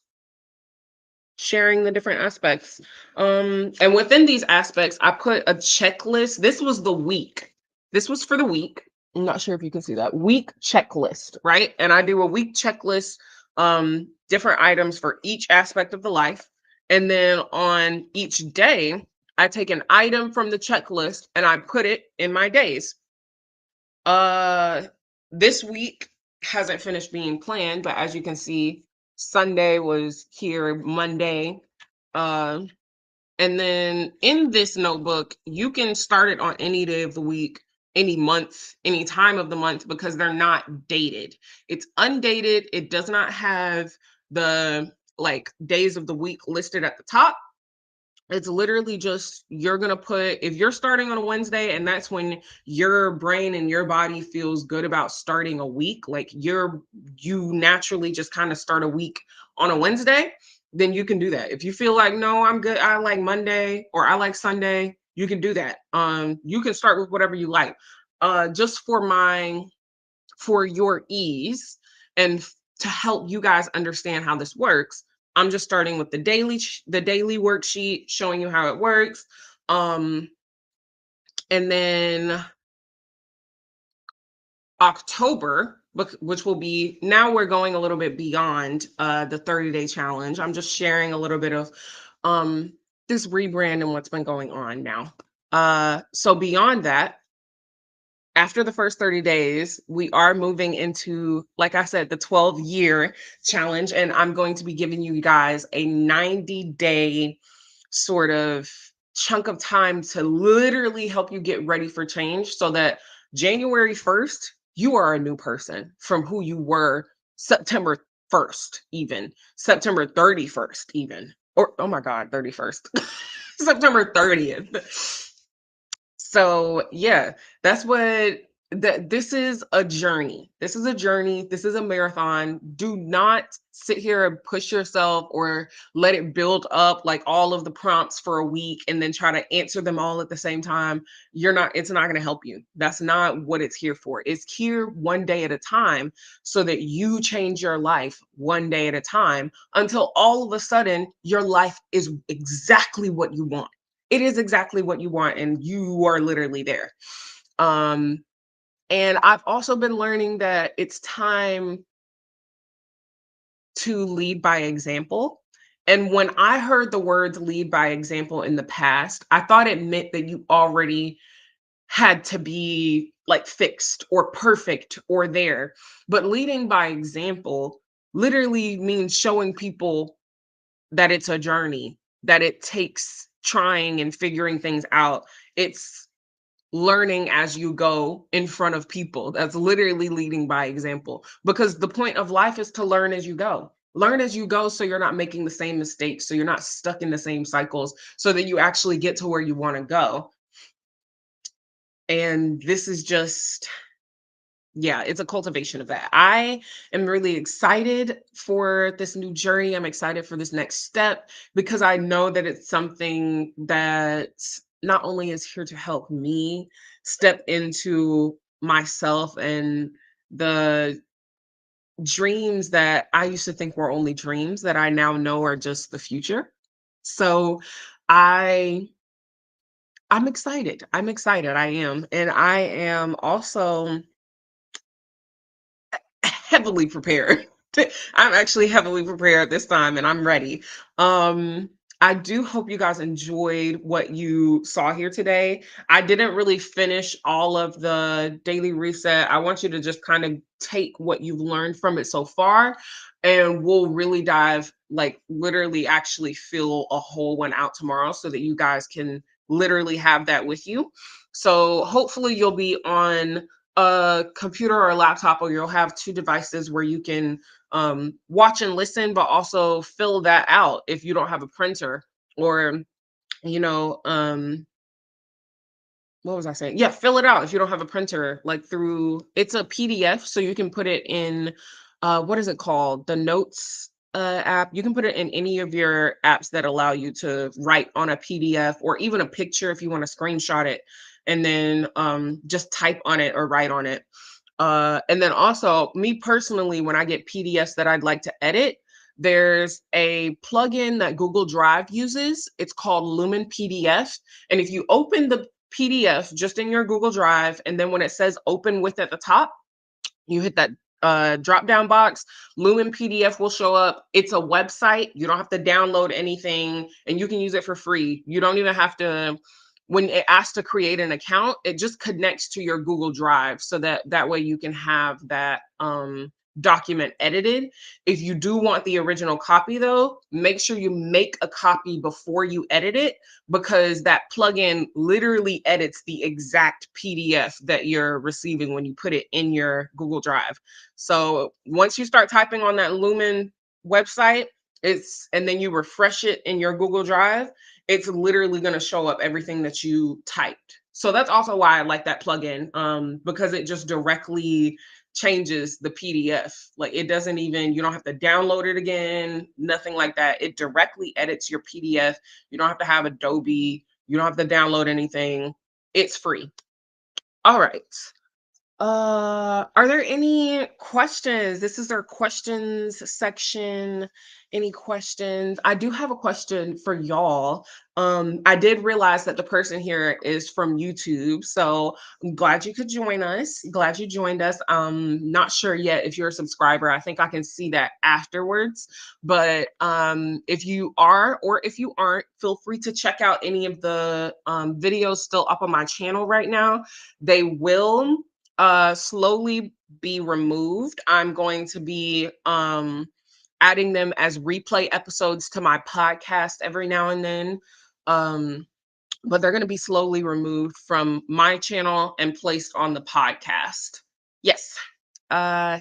sharing the different aspects. And within these aspects, I put a checklist. This was the week. This was for the week. I'm not sure if you can see that week checklist, right? And I do a week checklist, different items for each aspect of the life. And then on each day, I take an item from the checklist and I put it in my days. Uh, this week hasn't finished being planned, but as you can see, Sunday was here, Monday. Uh, and then in this notebook, you can start it on any day of the week, any month, any time of the month, because they're not dated. It's undated. It does not have the like days of the week listed at the top. It's literally just you're going to put, if you're starting on a Wednesday and that's when your brain and your body feels good about starting a week, like you naturally just kind of start a week on a Wednesday, then you can do that. If you feel like, no, I'm good, I like Monday or I like Sunday, you can do that. You can start with whatever you like. Just for your ease and to help you guys understand how this works, I'm just starting with the daily worksheet, showing you how it works. And then October, which will be, now we're going a little bit beyond the 30-day challenge. I'm just sharing a little bit of this rebrand and what's been going on now. So beyond that, after the first 30 days, we are moving into, like I said, the 12-year challenge. And I'm going to be giving you guys a 90-day sort of chunk of time to literally help you get ready for change so that January 1st, you are a new person from who you were September 1st, even September 31st, even, or oh my God, 31st, September 30th. So yeah, that's what that this is a journey. This is a journey. This is a marathon. Do not sit here and push yourself or let it build up like all of the prompts for a week and then try to answer them all at the same time. It's not going to help you. That's not what it's here for. It's here one day at a time so that you change your life one day at a time until all of a sudden your life is exactly what you want. It is exactly what you want and you are literally there. um and I've also been learning that it's time to lead by example. And when I heard the words lead by example in the past, I thought it meant that you already had to be like fixed or perfect or there. But leading by example literally means showing people that it's a journey, that it takes trying and figuring things out. It's learning as you go in front of people. That's literally leading by example, because the point of life is to learn as you go. Learn as you go so you're not making the same mistakes, so you're not stuck in the same cycles, so that you actually get to where you want to go. And this is just, yeah, it's a cultivation of that. I am really excited for this new journey. I'm excited for this next step because I know that it's something that not only is here to help me step into myself and the dreams that I used to think were only dreams that I now know are just the future. So I I'm excited. I'm excited. I am. And I am also heavily prepared. I'm actually heavily prepared this time and I'm ready. Um, I do hope you guys enjoyed what you saw here today. I didn't really finish all of the daily reset. I want you to just kind of take what you've learned from it so far, and we'll really dive, like literally actually fill a whole one out tomorrow so that you guys can literally have that with you. So hopefully you'll be on a computer or a laptop, or you'll have two devices where you can watch and listen, but also fill that out if you don't have a printer, or, you know, what was I saying? Yeah, fill it out if you don't have a printer, like through it's a PDF, so you can put it in what is it called? The notes app. You can put it in any of your apps that allow you to write on a PDF, or even a picture if you want to screenshot it and then just type on it or write on it. And then also, me personally, when I get PDFs that I'd like to edit, there's a plugin that Google Drive uses. It's called Lumen PDF. And if you open the PDF just in your Google Drive, and then when it says open with at the top, you hit that drop down box, Lumen PDF will show up. It's a website. You don't have to download anything, and you can use it for free. You don't even have to, when it asks to create an account, it just connects to your Google Drive, so that way you can have that document edited. If you do want the original copy though, make sure you make a copy before you edit it, because that plugin literally edits the exact PDF that you're receiving when you put it in your Google Drive. So once you start typing on that Lumen website, and then you refresh it in your Google Drive, it's literally going to show up everything that you typed. So that's also why I like that plugin, because it just directly changes the PDF. Like it doesn't even, you don't have to download it again, nothing like that. It directly edits your PDF. You don't have to have Adobe. You don't have to download anything. It's free. All right. Are there any questions? This is our questions section. Any questions? I do have a question for y'all. I did realize that the person here is from YouTube, so I'm glad you could join us. Glad you joined us. Not sure yet if you're a subscriber. I think I can see that afterwards. But if you are, or if you aren't, feel free to check out any of the videos still up on my channel right now. They will slowly be removed. I'm going to be adding them as replay episodes to my podcast every now and then. Um, but they're going to be slowly removed from my channel and placed on the podcast. Yes. Yeah.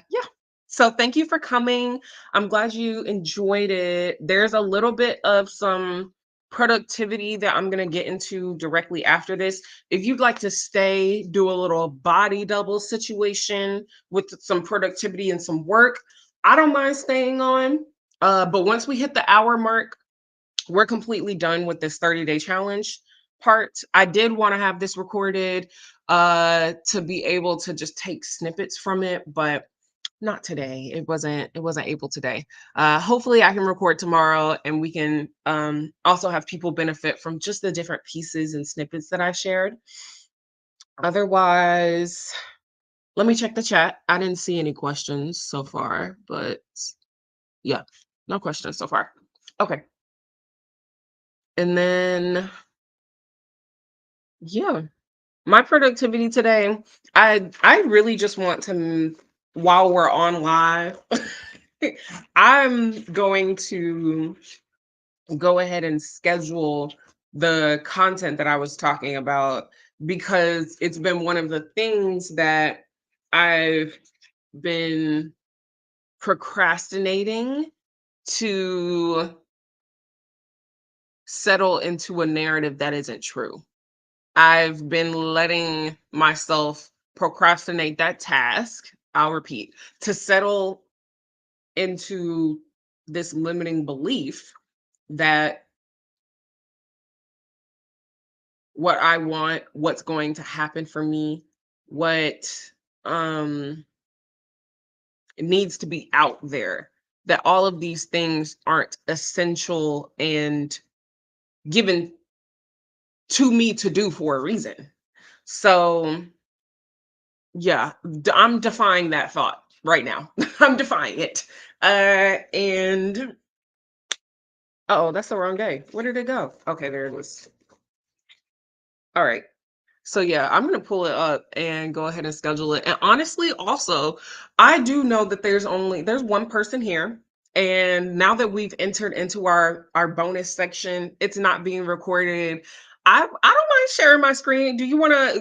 So thank you for coming. I'm glad you enjoyed it. There's a little bit of some productivity that I'm going to get into directly after this. If you'd like to stay, do a little body double situation with some productivity and some work, I don't mind staying on. But once we hit the hour mark, we're completely done with this 30-day challenge part. I did want to have this recorded to be able to just take snippets from it, but not today. It wasn't able today. Hopefully I can record tomorrow, and we can also have people benefit from just the different pieces and snippets that I shared. Otherwise, let me check the chat. I didn't see any questions so far, but yeah, no questions so far. Okay. And then yeah, my productivity today, I really just want to, while we're on live, I'm going to go ahead and schedule the content that I was talking about, because it's been one of the things that I've been procrastinating to settle into a narrative that isn't true. I've been letting myself procrastinate that task, I'll repeat, to settle into this limiting belief that what I want, what's going to happen for me, what um needs to be out there, that all of these things aren't essential and given to me to do for a reason. So yeah, I'm defying that thought right now. I'm defying it. And Oh, that's the wrong day. Where did it go? Okay, there it is. All right. So yeah, I'm gonna pull it up and go ahead and schedule it. And honestly, also, I do know that there's one person here. And now that we've entered into our bonus section, it's not being recorded. I don't mind sharing my screen. Do you wanna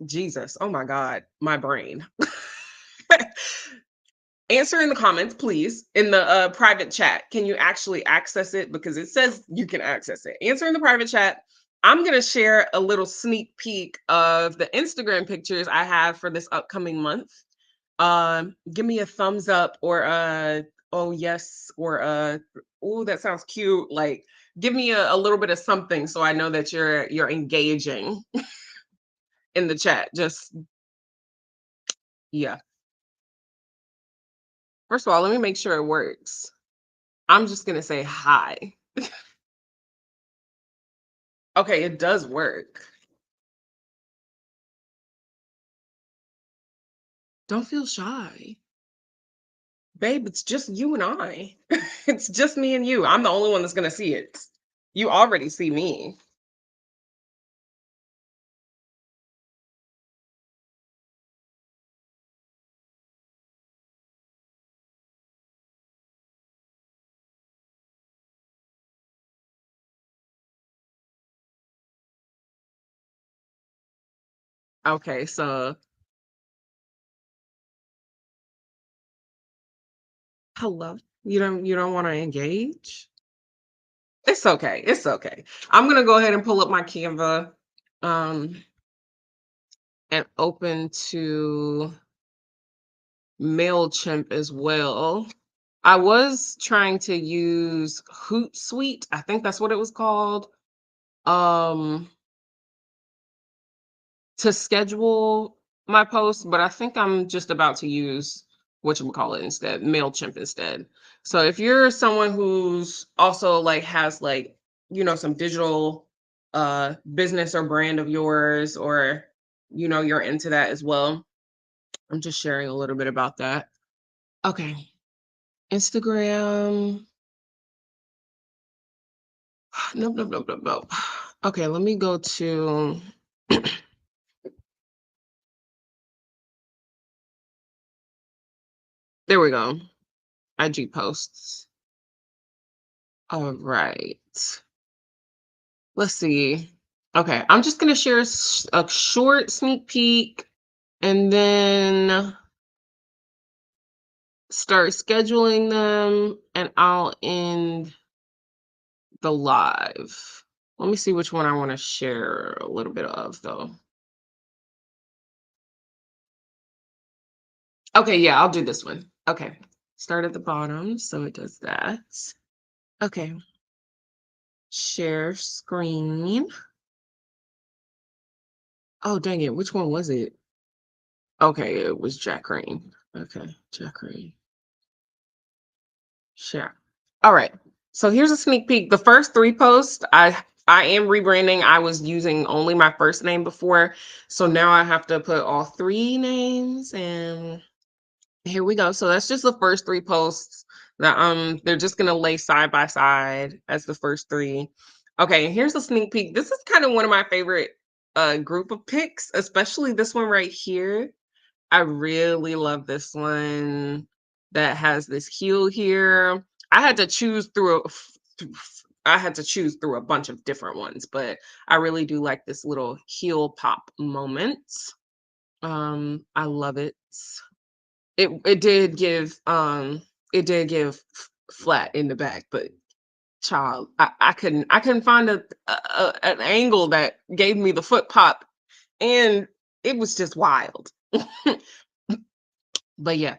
Jesus, oh my God, my brain. Answer in the comments, please, in the private chat. Can you actually access it? Because it says you can access it. Answer in the private chat. I'm going to share a little sneak peek of the Instagram pictures I have for this upcoming month. Give me a thumbs up or a oh yes or a oh that sounds cute. Like give me a little bit of something so I know that you're engaging in the chat. Just yeah. First of all, let me make sure it works. I'm just gonna say hi. Okay, it does work. Don't feel shy. Babe, it's just you and I. It's just me and you. I'm the only one that's gonna see it. You already see me. Okay, so hello. You don't want to engage? It's okay. It's okay. I'm gonna go ahead and pull up my Canva um and open to MailChimp as well. I was trying to use Hootsuite. I think that's what it was called. Um, to schedule my posts, but I think I'm just about to use whatchamacallit instead, MailChimp instead. So if you're someone who's also like has like, some digital business or brand of yours, or you're into that as well. I'm just sharing a little bit about that. Okay. Instagram. Nope, nope, nope, nope, nope. Okay, let me go to there we go. IG posts. All right. Let's see. Okay, I'm just gonna share a short sneak peek and then start scheduling them, and I'll end the live. Let me see which one I want to share a little bit of though. Okay, yeah, I'll do this one. Okay, start at the bottom so it does that. Okay, share screen. Oh, dang it, which one was it? Okay, it was Jack Green. Okay, Jack Green. Sure. All right. So here's a sneak peek. The first three posts, I am rebranding. I was using only my first name before, so now I have to put all three names, and here we go. So that's just the first three posts that they're just gonna lay side by side as the first three. Okay, and here's a sneak peek. This is kind of one of my favorite group of pics, especially this one right here. I really love this one that has this heel here. I had to choose through I had to choose through a bunch of different ones, but I really do like this little heel pop moment. I love it. It did give flat in the back, but child, I couldn't find an angle that gave me the foot pop, and it was just wild. But yeah.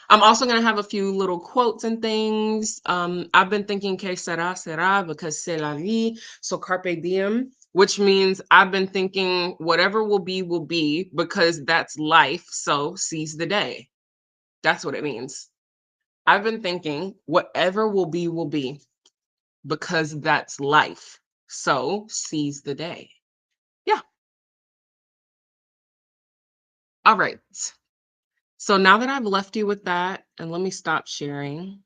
I'm also gonna have a few little quotes and things. I've been thinking que sera sera because c'est la vie, so carpe diem, which means I've been thinking whatever will be because that's life. So seize the day. That's what it means. I've been thinking whatever will be because that's life. So seize the day. Yeah. All right. So now that I've left you with that, and let me stop sharing.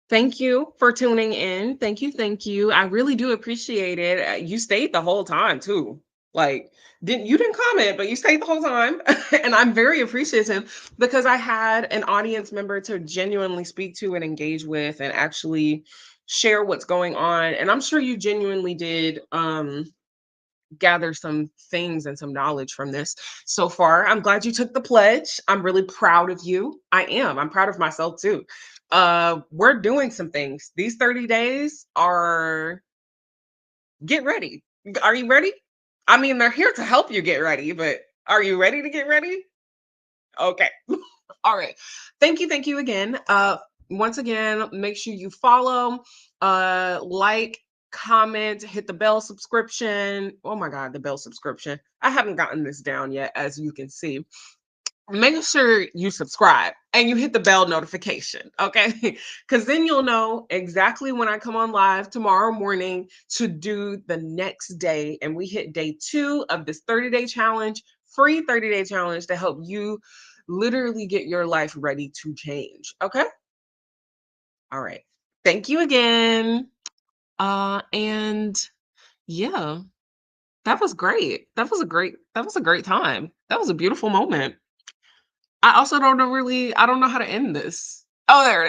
Thank you for tuning in. Thank you, thank you. I really do appreciate it. You stayed the whole time too. Like, didn't comment, but you stayed the whole time, and I'm very appreciative because I had an audience member to genuinely speak to and engage with, and actually share what's going on. And I'm sure you genuinely did. Gather some things and some knowledge from this so far. I'm glad you took the pledge. I'm really proud of you. I am. I'm proud of myself too. We're doing some things. These 30 days are get ready. Are you ready? I mean, they're here to help you get ready, but are you ready to get ready? Okay. All right. Thank you again. Once again, make sure you follow, like, comment, hit the bell subscription. Oh my God, the bell subscription. I haven't gotten this down yet, as you can see. Make sure you subscribe and you hit the bell notification, okay? Because then you'll know exactly when I come on live tomorrow morning to do the next day. And we hit day 2 of this 30-day challenge, free 30-day challenge to help you literally get your life ready to change, okay? All right. Thank you again. And yeah, that was great. That was a great time. That was a beautiful moment. I also don't know really I don't know how to end this. Oh, there it is.